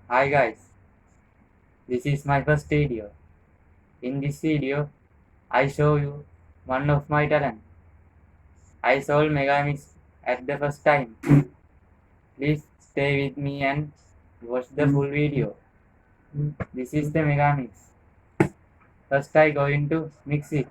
Hi guys, this is my first video. In this video, I show you one of my talent. I solved Megaminx at the first time. Please stay with me and watch the full video. This is the Megaminx. First I going to mix it.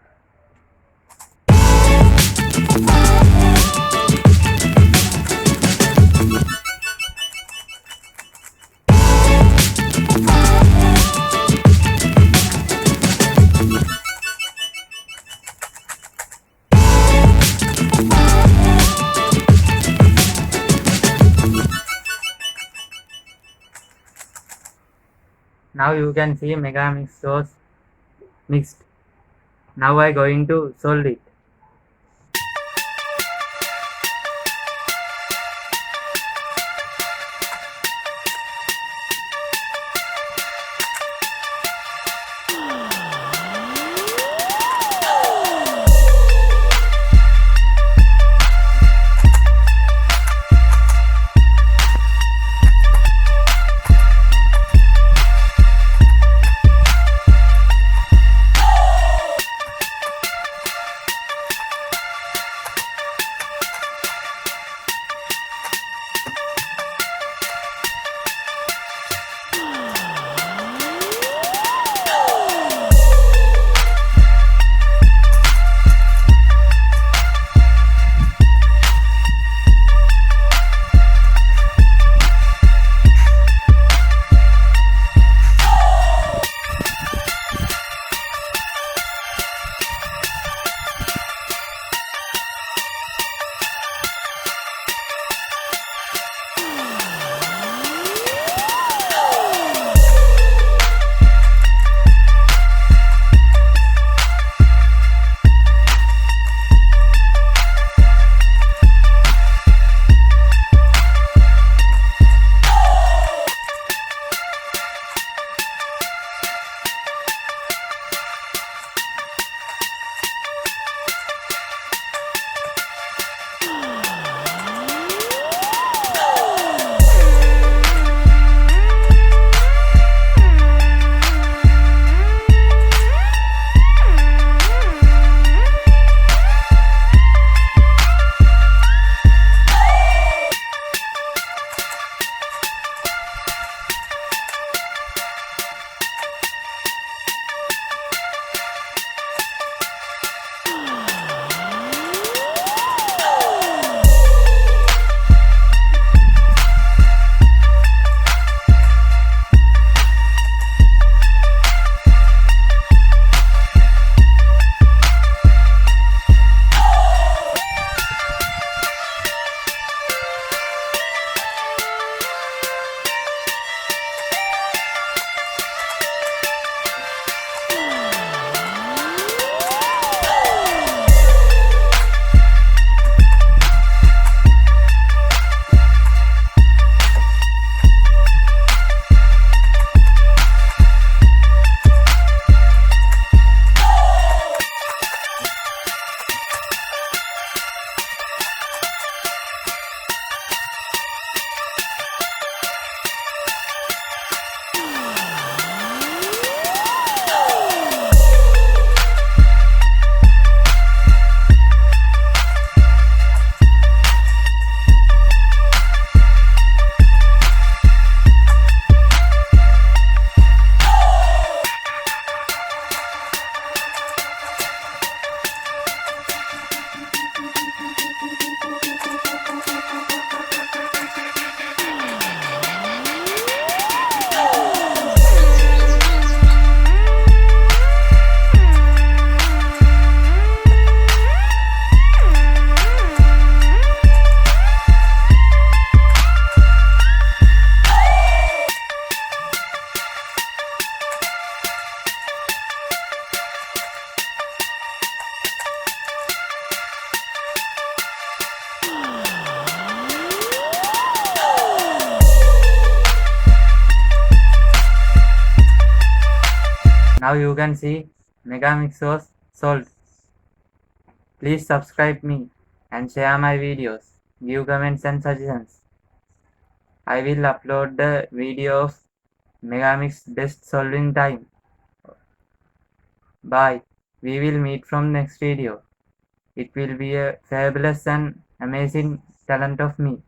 Now you can see Megamix sauce mixed. Now I going to solve it. Now you can see Megamix was solved. Please subscribe me and share my videos. Give comments and suggestions. I will upload the video of Megaminx best solving time. Bye. We will meet from next video. It will be a fabulous and amazing talent of me.